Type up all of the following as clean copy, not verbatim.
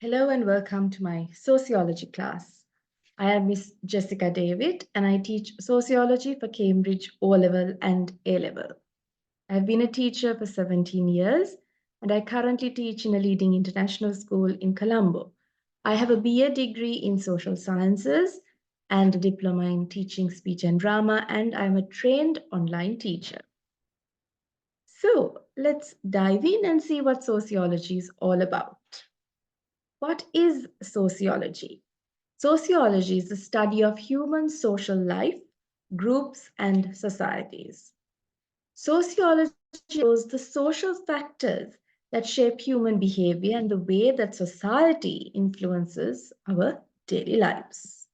Hello and welcome to my sociology class. I am Miss Jessica David and I teach sociology for Cambridge O-level and A-level. I have been a teacher for 17 years and I currently teach in a leading international school in Colombo. I have a BA degree in social sciences and a diploma in teaching speech and drama, and I'm a trained online teacher. So let's dive in and see what sociology is all about. What is sociology? Sociology is the study of human social life, groups, and societies. Sociology shows the social factors that shape human behavior and the way that society influences our daily lives.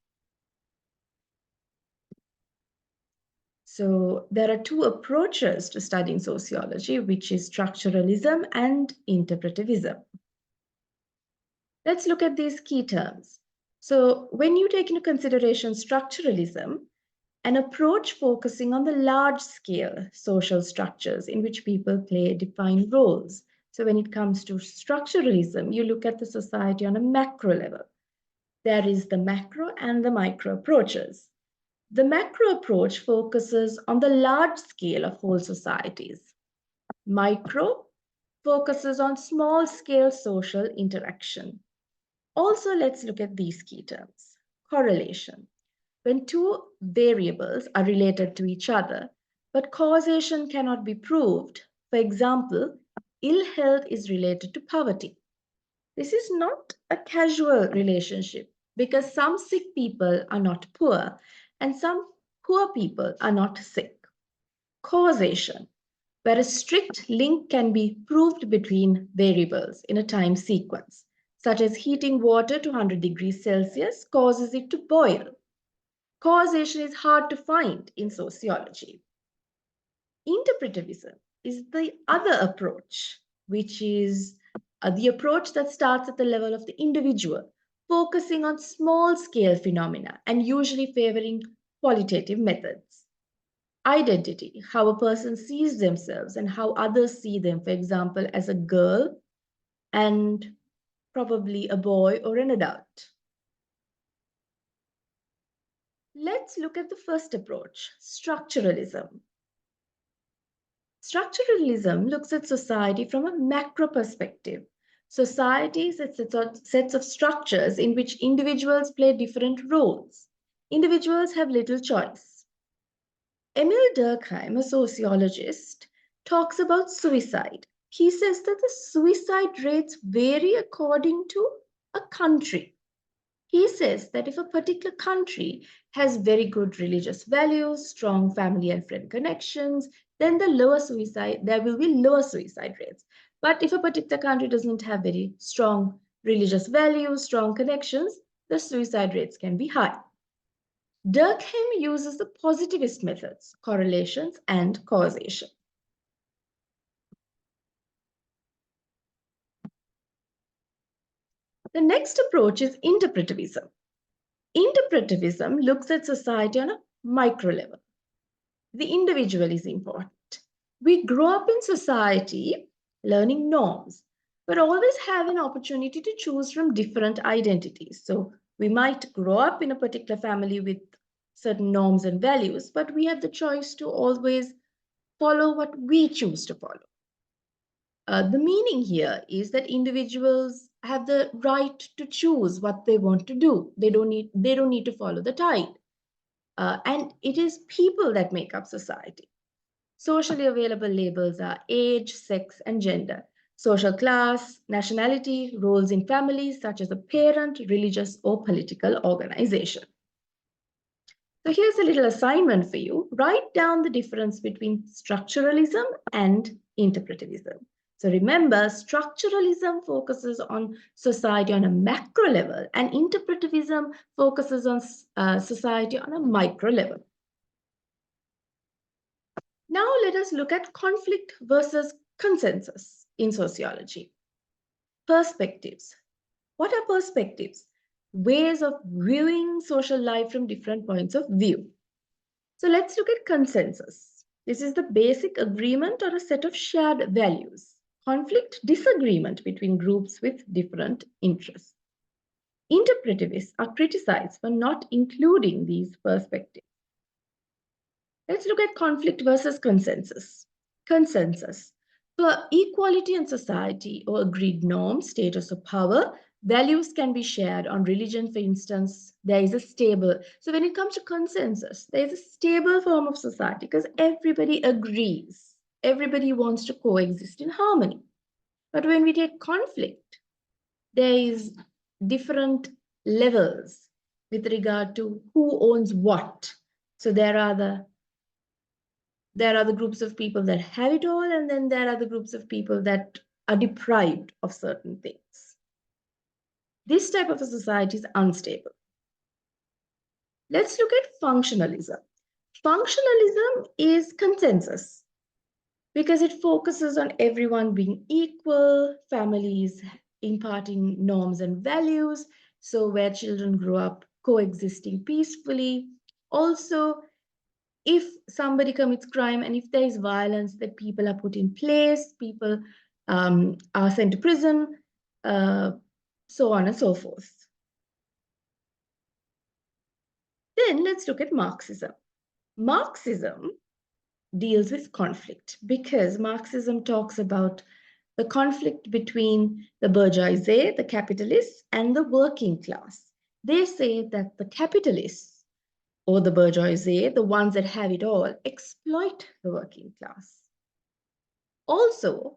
So there are two approaches to studying sociology, which is structuralism and interpretivism. Let's look at these key terms. So when you take into consideration structuralism, an approach focusing on the large-scale social structures in which people play defined roles. So when it comes to structuralism, you look at the society on a macro level. There is the macro and the micro approaches. The macro approach focuses on the large scale of whole societies. Micro focuses on small-scale social interaction. Also, let's look at these key terms. Correlation. When two variables are related to each other, but causation cannot be proved. For example, ill health is related to poverty. This is not a casual relationship because some sick people are not poor and some poor people are not sick. Causation, where a strict link can be proved between variables in a time sequence, such as heating water to 100 degrees Celsius causes it to boil. Causation is hard to find in sociology. Interpretivism is the other approach, which is the approach that starts at the level of the individual, focusing on small-scale phenomena and usually favoring qualitative methods. Identity, how a person sees themselves and how others see them, for example, as a girl and probably a boy or an adult. Let's look at the first approach, structuralism. Structuralism looks at society from a macro perspective. Society is a sets of structures in which individuals play different roles. Individuals have little choice. Emil Durkheim, a sociologist, talks about suicide. He says that the suicide rates vary according to a country. He says that if a particular country has very good religious values, strong family and friend connections, then there will be lower suicide rates. But if a particular country doesn't have very strong religious values, strong connections, the suicide rates can be high. Durkheim uses the positivist methods, correlations and causation. The next approach is interpretivism. Interpretivism looks at society on a micro level. The individual is important. We grow up in society learning norms, but always have an opportunity to choose from different identities. So we might grow up in a particular family with certain norms and values, but we have the choice to always follow what we choose to follow. The meaning here is that individuals have the right to choose what they want to do. They don't need to follow the tide. And it is people that make up society. Socially available labels are age, sex, and gender, social class, nationality, roles in families such as a parent, religious, or political organization. So here's a little assignment for you. Write down the difference between structuralism and interpretivism. So remember, structuralism focuses on society on a macro level and interpretivism focuses on society on a micro level. Now let us look at conflict versus consensus in sociology. Perspectives. What are perspectives? Ways of viewing social life from different points of view. So let's look at consensus. This is the basic agreement or a set of shared values. Conflict, disagreement between groups with different interests. Interpretivists are criticized for not including these perspectives. Let's look at conflict versus consensus. Consensus. For equality in society or agreed norms, status of power, values can be shared. On religion, for instance, there is a stable. So when it comes to consensus, there is a stable form of society because everybody agrees. Everybody wants to coexist in harmony. But when we take conflict, there is different levels with regard to who owns what. So there are the groups of people that have it all, and then there are the groups of people that are deprived of certain things. This type of a society is unstable. Let's look at functionalism. Functionalism is consensus because it focuses on everyone being equal, families imparting norms and values, so where children grow up coexisting peacefully. Also, if somebody commits crime and if there is violence, that people are put in place, people are sent to prison, so on and so forth. Then let's look at Marxism. Marxism deals with conflict because Marxism talks about the conflict between the bourgeoisie, the capitalists, and the working class. They say that the capitalists or the bourgeoisie, the ones that have it all, exploit the working class. Also,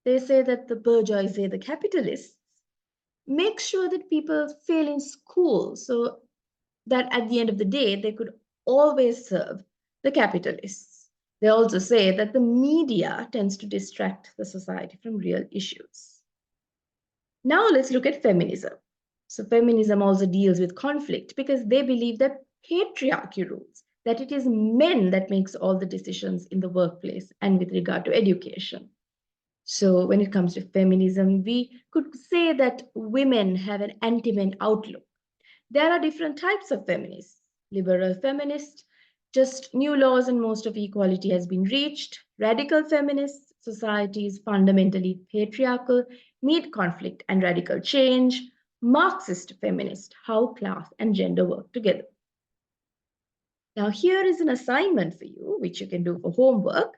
they say that the bourgeoisie, the capitalists, make sure that people fail in school so that at the end of the day, they could always serve the capitalists. They also say that the media tends to distract the society from real issues. Now let's look at feminism. So feminism also deals with conflict because they believe that patriarchy rules, that it is men that makes all the decisions in the workplace and with regard to education. So when it comes to feminism, we could say that women have an anti-men outlook. There are different types of feminists. Liberal feminists, just new laws and most of equality has been reached. Radical feminists, society is fundamentally patriarchal, need conflict and radical change. Marxist feminist, how class and gender work together. Now here is an assignment for you, which you can do for homework.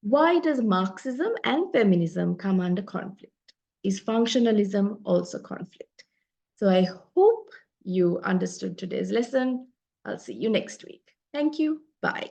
Why does Marxism and feminism come under conflict? Is functionalism also conflict? So I hope you understood today's lesson. I'll see you next week. Thank you. Bye.